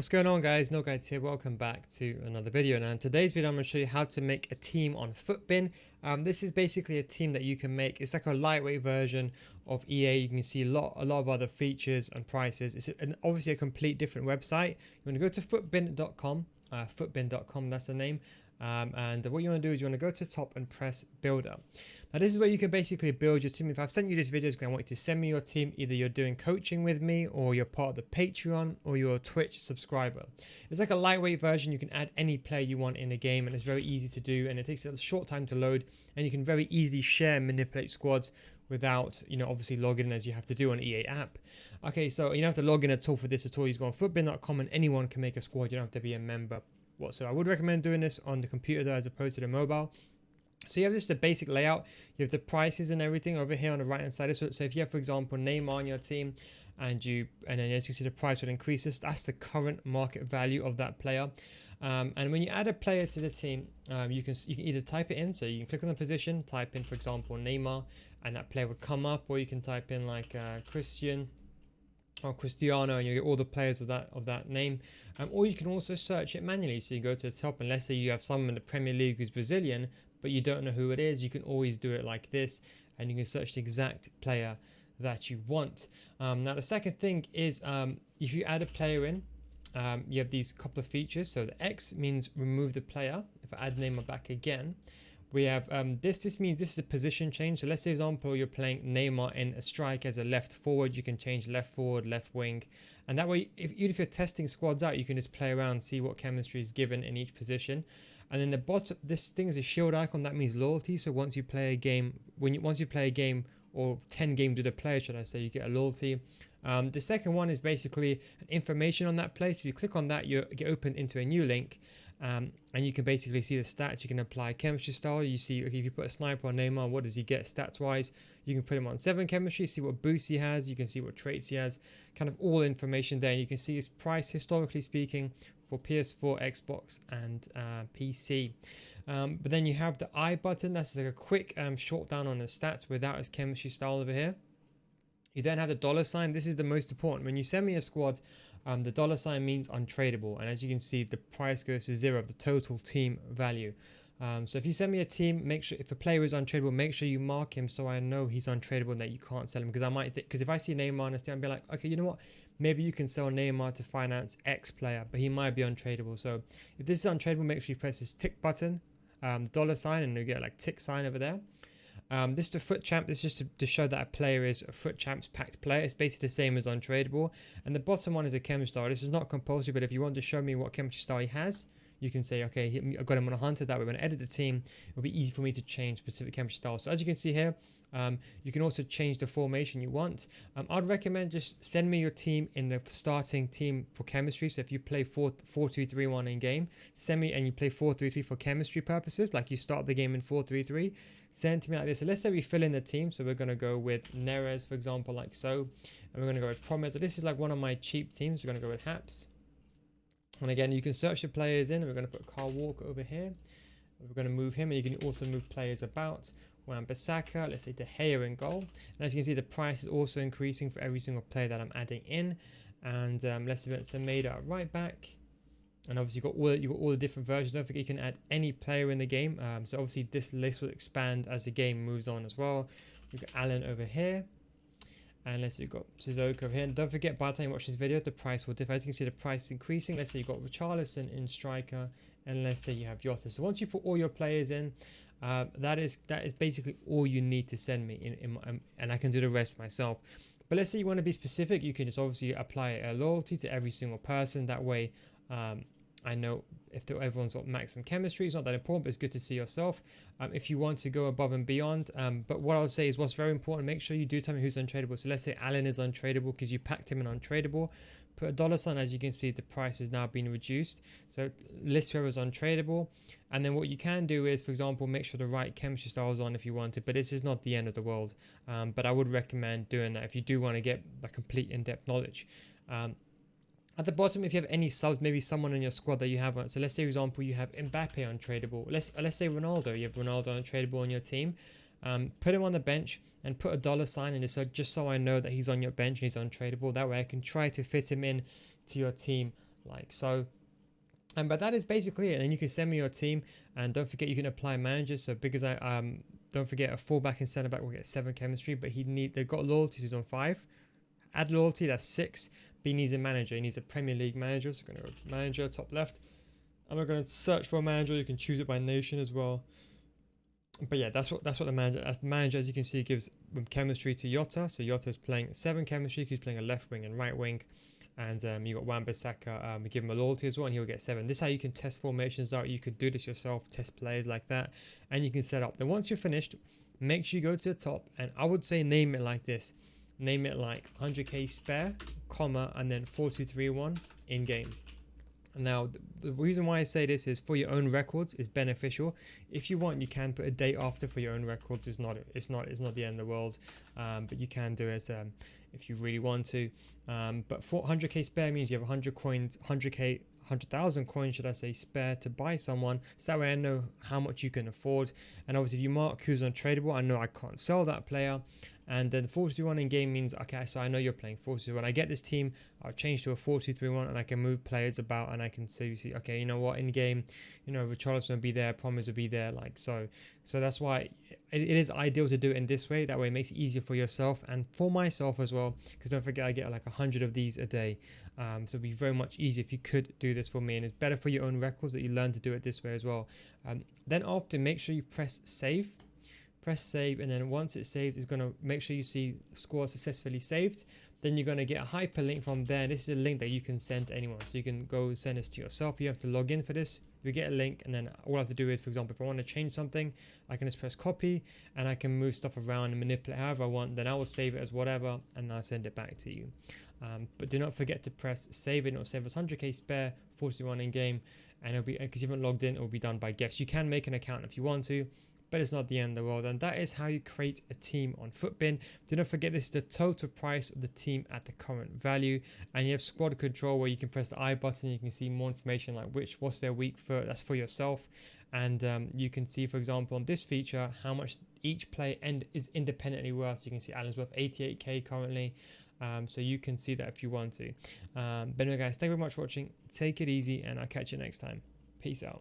What's going on, guys? NealGuides here. Welcome back to another video. Now in today's video I'm going to show you how to make a team on FUTBIN. This is basically a team that you can make. It's like a lightweight version of EA. You can see a lot of other features and prices. It's obviously a complete different website. You want to go to futbin.com. Futbin.com, that's the name. And what you want to do is you want to go to the top and press builder. Now this is where you can basically build your team. If I've sent you this video, it's going to want you to send me your team. Either you're doing coaching with me, or you're part of the Patreon, or you're a Twitch subscriber. It's like a lightweight version. You can add any player you want in a game, and it's very easy to do, and it takes a short time to load, and you can very easily share and manipulate squads without, obviously logging in as you have to do on EA app. Okay, so you don't have to log in at all for this at all. You just go on futbin.com and anyone can make a squad. You don't have to be a member. So I would recommend doing this on the computer though, as opposed to the mobile. So you have just the basic layout. You have the prices and everything over here on the right hand side. So if you have, for example, Neymar on your team, and then as you see the price would increase, that's the current market value of that player. And when you add a player to the team, you can either type it in. So you can click on the position, type in, for example, Neymar, and that player would come up, or you can type in like Christian or Cristiano, and you get all the players of that name. Or you can also search it manually. So you go to the top, and let's say you have someone in the Premier League who's Brazilian, but you don't know who it is. You can always do it like this, and you can search the exact player that you want. Now the second thing is, if you add a player in, you have these couple of features. So the X means remove the player. If I add Neymar back again, we have this means this is a position change. So let's say, for example, you're playing Neymar in a strike as a left forward. You can change left forward, left wing, and that way, even if you're testing squads out, you can just play around, see what chemistry is given in each position. And then the bottom, this thing is a shield icon. That means loyalty. So once you play a game, once you play a game, or 10 games with a player, should I say, you get a loyalty. The second one is basically information on that player. So if you click on that, you get opened into a new link. And you can basically see the stats. You can apply chemistry style. You see, okay, if you put a sniper on Neymar, what does he get stats wise? You can put him on 7 chemistry, see what boosts he has. You can see what traits he has, kind of all information there. And you can see his price, historically speaking, for PS4, Xbox, and PC. But then you have the I button. That's like a quick short down on the stats without his chemistry style over here. You then have the $sign. This is the most important. When you send me a squad, the $sign means untradeable, and as you can see, the price goes to 0 of the total team value. So if you send me a team, make sure if a player is untradeable, make sure you mark him so I know he's untradeable and that you can't sell him. Because I might, because if I see Neymar on this team, I'll be like, okay, you know what? Maybe you can sell Neymar to finance X player, but he might be untradeable. So if this is untradeable, make sure you press this tick button, the $sign, and you get like tick sign over there. This is the FUT champ. This is just to show that a player is a FUT champs packed player. It's basically the same as untradeable. And the bottom one is a chemistry style. This is not compulsory, but if you want to show me what chemistry style he has, you can say, okay, I got him on a hunter. That way, when I edit the team, it'll be easy for me to change specific chemistry styles. So as you can see here, you can also change the formation you want. I'd recommend just send me your team in the starting team for chemistry. So if you play 4-2-3-1 in game, send me, and you play 4-3-3 for chemistry purposes, like you start the game in 4-3-3, send to me like this. So let's say we fill in the team. So we're going to go with Neres, for example, like so. And we're going to go with Promes. This is like one of my cheap teams. We're going to go with Haps. And again, you can search the players in. We're going to put Carl Walker over here. We're going to move him, and you can also move players about. Wan-Bissaka, let's say De Gea in goal. And as you can see, the price is also increasing for every single player that I'm adding in. And let's say Semedo at right back. And obviously you got all the different versions. Don't forget you can add any player in the game. So obviously this list will expand as the game moves on as well. We've got Allen over here. And let's say you've got Sissoko over here. And don't forget, by the time you watch this video, the price will differ. As you can see, the price is increasing. Let's say you've got Richarlison in striker. And let's say you have Jota. So once you put all your players in, that is basically all you need to send me. And I can do the rest myself. But let's say you want to be specific. You can just obviously apply a loyalty to every single person. That way, I know if everyone's got maximum chemistry. It's not that important, but it's good to see yourself. If you want to go above and beyond. But what I'll say is what's very important, make sure you do tell me who's untradeable. So let's say Allen is untradeable because you packed him in untradeable. Put a $sign. As you can see, the price is now being reduced. So list whoever's untradeable. And then what you can do is, for example, make sure the right chemistry style is on if you want it. But this is not the end of the world. But I would recommend doing that if you do want to get a complete in-depth knowledge. At the bottom, if you have any subs, maybe someone in your squad that you have on. So let's say, for example, you have Mbappe untradeable. Let's say Ronaldo. You have Ronaldo untradeable on your team. Put him on the bench and put a $sign in it, so just so I know that he's on your bench and he's untradeable. That way I can try to fit him in to your team like so. And but that is basically it. And then you can send me your team, and don't forget you can apply managers. So because I don't forget a fullback and centre back will get 7 chemistry, but they've got loyalty, so he's on 5. Add loyalty, that's 6. But he needs a manager. He needs a Premier League manager. So we're gonna go manager top left, and we're gonna search for a manager. You can choose it by nation as well. But yeah, that's what the manager. As the manager, as you can see, gives chemistry to Jota. So Jota is playing 7 chemistry. He's playing a left wing and right wing. And you got Wan-Bissaka, we give him a loyalty as well, and he'll get 7. This is how you can test formations out. You could do this yourself, test players like that, and you can set up. Then once you're finished, make sure you go to the top, and I would say name it like this. Name it like 100k spare, comma, and then 4231 in game. Now, the reason why I say this is for your own records is beneficial. If you want, you can put a date after for your own records. It's not the end of the world, but you can do it if you really want to. But 100k spare means you have 100 coins, 100,000 coins, should I say, spare to buy someone. So that way I know how much you can afford. And obviously, if you mark who's untradeable, I know I can't sell that player. And then 4-2-1 in game means, okay, so I know you're playing 4-2-1. When I get this team, I'll change to a 4-2-3-1, and I can move players about, and I can say, okay, you know what, in game, you know, Richarlison will be there, Promise will be there, like so. So that's why it is ideal to do it in this way. That way it makes it easier for yourself and for myself as well, because don't forget, I get like 100 of these a day. So it'd be very much easier if you could do this for me, and it's better for your own records that you learn to do it this way as well. Then after, make sure you press save. Press save, and then once it's saved, it's going to make sure you see score successfully saved. Then you're going to get a hyperlink from there. This is a link that you can send to anyone, so you can go send this to yourself. You have to log in for this. You get a link, and then all I have to do is, for example, if I want to change something, I can just press copy, and I can move stuff around and manipulate however I want. Then I will save it as whatever, and I'll send it back to you. But do not forget to press save. It will save us 100k spare, 41 in game, and it'll be, because you haven't logged in, it will be done by guess. You can make an account if you want to, but it's not the end of the world. And that is how you create a team on FUTBIN. Do not forget, this is the total price of the team at the current value. And you have squad control, where you can press the I button. You can see more information like what's their weak foot. That's for yourself. And you can see, for example, on this feature, how much each player is independently worth. So you can see Alan's worth 88k currently. So you can see that if you want to. But anyway, guys, thank you very much for watching. Take it easy, and I'll catch you next time. Peace out.